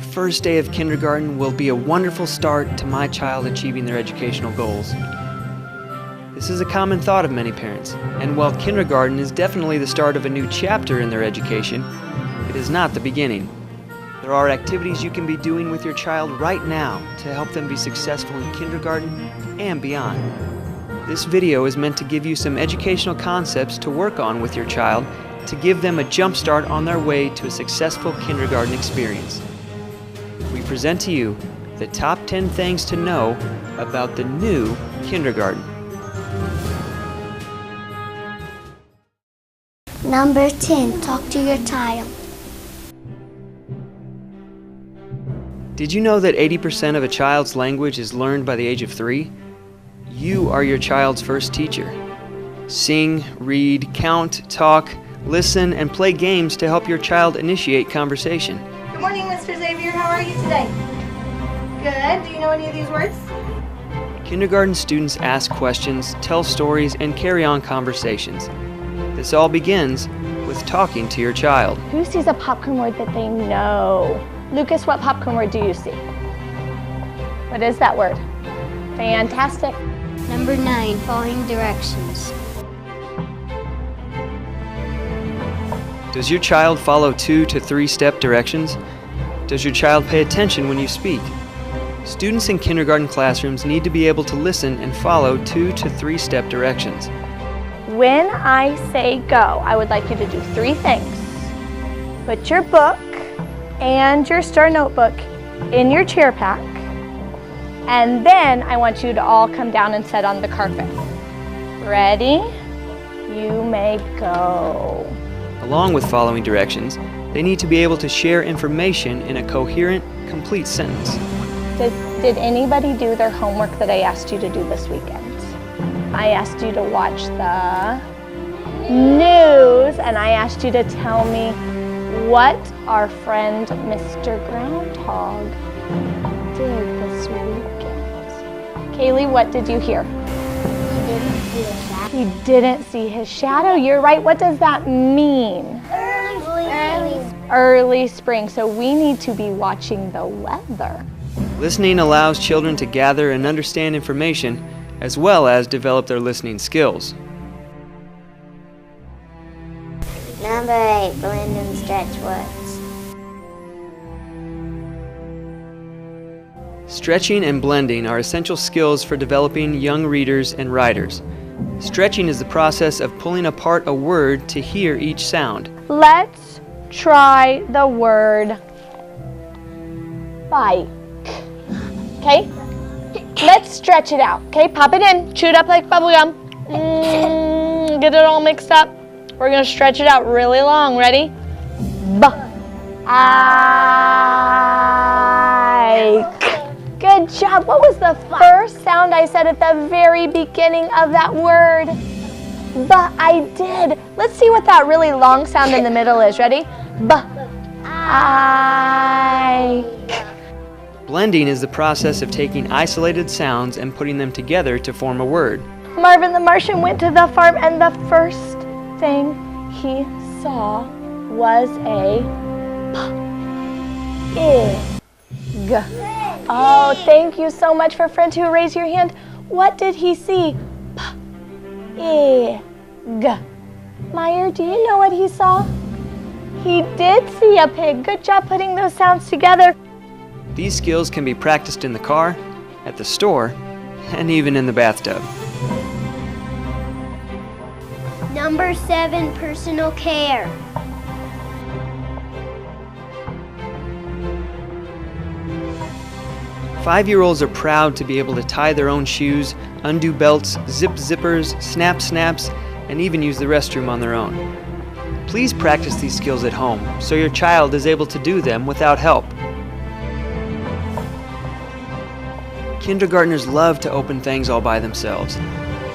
first day of kindergarten will be a wonderful start to my child achieving their educational goals. This is a common thought of many parents, and while kindergarten is definitely the start of a new chapter in their education, it is not the beginning. There are activities you can be doing with your child right now to help them be successful in kindergarten and beyond. This video is meant to give you some educational concepts to work on with your child to give them a jump start on their way to a successful kindergarten experience. We present to you the top 10 things to know about the new kindergarten. Number 10, talk to your child. Did you know that 80% of a child's language is learned by the age of 3? You are your child's first teacher. Sing, read, count, talk, listen, and play games to help your child initiate conversation. Good morning, Mr. Xavier. How are you today? Good. Do you know any of these words? Kindergarten students ask questions, tell stories, and carry on conversations. This all begins with talking to your child. Who sees a popcorn word that they know? Lucas, what popcorn word do you see? What is that word? Fantastic. Number 9, following directions. Does your child follow 2 to 3 step directions? Does your child pay attention when you speak? Students in kindergarten classrooms need to be able to listen and follow 2 to 3 step directions. When I say go, I would like you to do 3 things. Put your book and your star notebook in your chair pack, and then I want you to all come down and sit on the carpet. Ready? You may go. Along with following directions, they need to be able to share information in a coherent, complete sentence. Did anybody do their homework that I asked you to do this weekend? I asked you to watch the news, and I asked you to tell me what our friend Mr. Groundhog did this weekend. Kaylee, what did you hear? He didn't see his shadow. You're right. What does that mean? Early spring. So we need to be watching the weather. Listening allows children to gather and understand information as well as develop their listening skills. Number 8, blend and stretch words. Stretching and blending are essential skills for developing young readers and writers. Stretching is the process of pulling apart a word to hear each sound. Let's try the word bike. Okay? Let's stretch it out. Okay? Pop it in. Chew it up like bubble gum. Get it all mixed up. We're going to stretch it out really long. Ready? Bike. Good job. What was the first sound I said at the very beginning of that word? But I did. Let's see what that really long sound in the middle is. Ready? Blending is the process of taking isolated sounds and putting them together to form a word. Marvin the Martian went to the farm, and the first thing he saw was a pig. Oh, thank you so much for friends who raised your hand. What did he see? Pig. Meyer, do you know what he saw? He did see a pig. Good job putting those sounds together. These skills can be practiced in the car, at the store, and even in the bathtub. Number 7, personal care. Five-year-olds are proud to be able to tie their own shoes, undo belts, zip zippers, snap snaps, and even use the restroom on their own. Please practice these skills at home so your child is able to do them without help. Kindergartners love to open things all by themselves.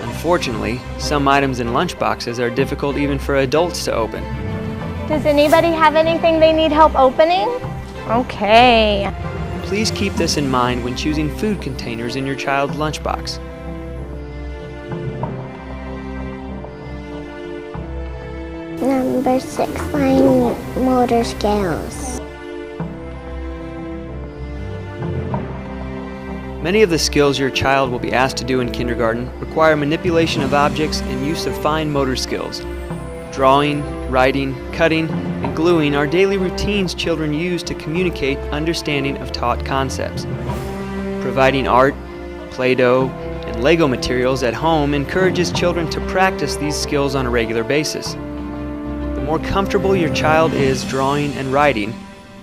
Unfortunately, some items in lunchboxes are difficult even for adults to open. Does anybody have anything they need help opening? Okay. Please keep this in mind when choosing food containers in your child's lunchbox. Number 6, fine motor skills. Many of the skills your child will be asked to do in kindergarten require manipulation of objects and use of fine motor skills. Drawing, writing, cutting, and gluing are daily routines children use to communicate understanding of taught concepts. Providing art, Play-Doh, and Lego materials at home encourages children to practice these skills on a regular basis. The more comfortable your child is drawing and writing,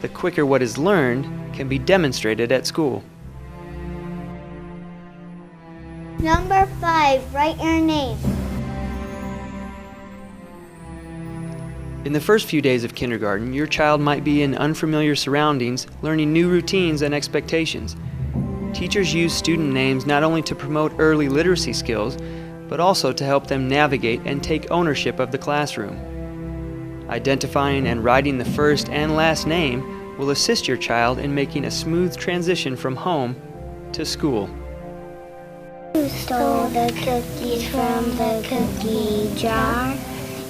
the quicker what is learned can be demonstrated at school. Number 5, write your name. In the first few days of kindergarten, your child might be in unfamiliar surroundings, learning new routines and expectations. Teachers use student names not only to promote early literacy skills, but also to help them navigate and take ownership of the classroom. Identifying and writing the first and last name will assist your child in making a smooth transition from home to school. Who stole the cookies from the cookie jar?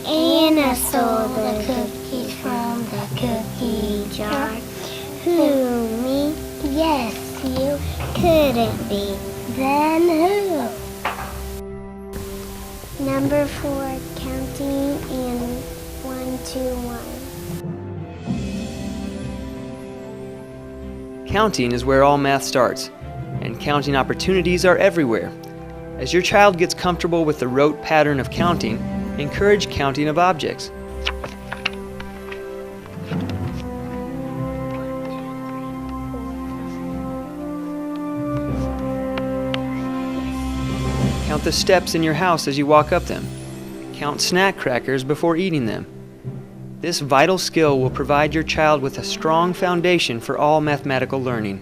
Anna stole the cookies from the cookie jar. Who, me? Yes, you. Could it be? Then who? Number 4, counting in 1, 2, 1. Counting is where all math starts, and counting opportunities are everywhere. As your child gets comfortable with the rote pattern of counting, encourage counting of objects. Count the steps in your house as you walk up them. Count snack crackers before eating them. This vital skill will provide your child with a strong foundation for all mathematical learning.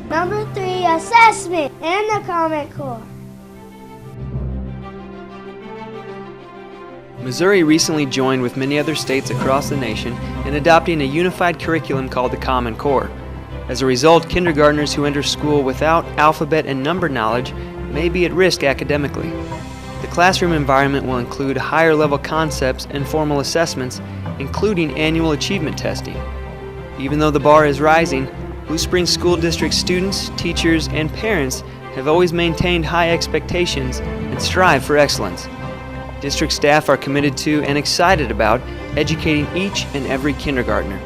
Number 3, assessment and the Common Core. Missouri recently joined with many other states across the nation in adopting a unified curriculum called the Common Core. As a result, kindergartners who enter school without alphabet and number knowledge may be at risk academically. The classroom environment will include higher level concepts and formal assessments, including annual achievement testing. Even though the bar is rising, Blue Springs School District students, teachers, and parents have always maintained high expectations and strive for excellence. District staff are committed to and excited about educating each and every kindergartner.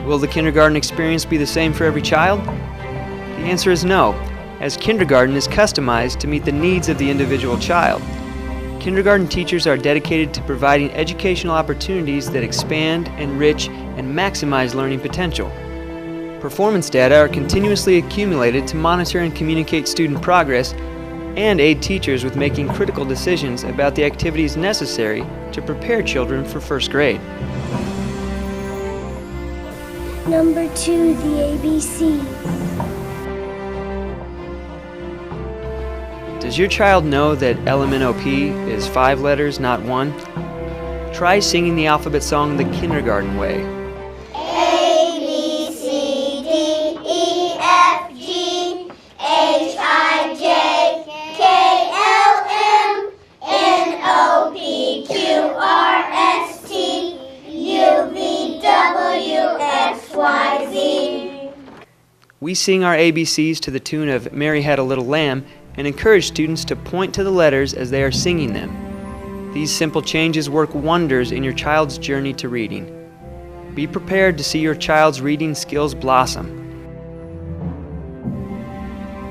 Will the kindergarten experience be the same for every child? The answer is no, as kindergarten is customized to meet the needs of the individual child. Kindergarten teachers are dedicated to providing educational opportunities that expand, enrich, and maximize learning potential. Performance data are continuously accumulated to monitor and communicate student progress and aid teachers with making critical decisions about the activities necessary to prepare children for first grade. Number 2, the ABCs. Does your child know that LMNOP is 5 letters, not 1? Try singing the alphabet song the kindergarten way. A, B, C, D, E, F, G, H, I, J, K, L, M, N, O, P, Q, R, S, T, U, V, W, X, Y, Z. We sing our ABCs to the tune of Mary Had a Little Lamb and encourage students to point to the letters as they are singing them. These simple changes work wonders in your child's journey to reading. Be prepared to see your child's reading skills blossom.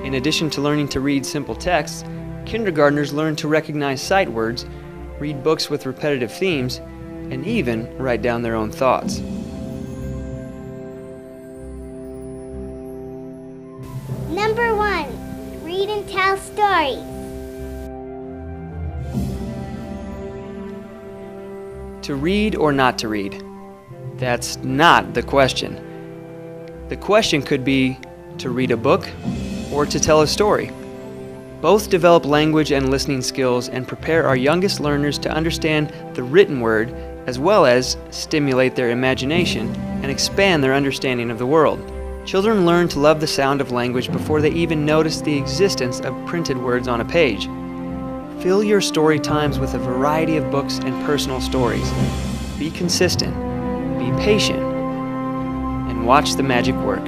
In addition to learning to read simple texts, kindergartners learn to recognize sight words, read books with repetitive themes, and even write down their own thoughts. Number 1, read and tell stories. To read or not to read? That's not the question. The question could be to read a book or to tell a story. Both develop language and listening skills and prepare our youngest learners to understand the written word as well as stimulate their imagination and expand their understanding of the world. Children learn to love the sound of language before they even notice the existence of printed words on a page. Fill your story times with a variety of books and personal stories. Be consistent, be patient, and watch the magic work.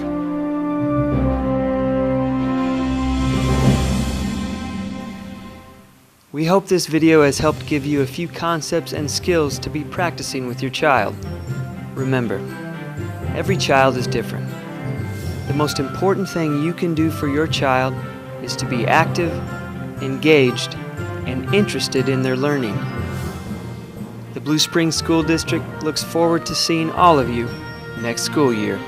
We hope this video has helped give you a few concepts and skills to be practicing with your child. Remember, every child is different. The most important thing you can do for your child is to be active, engaged, and interested in their learning. The Blue Springs School District looks forward to seeing all of you next school year.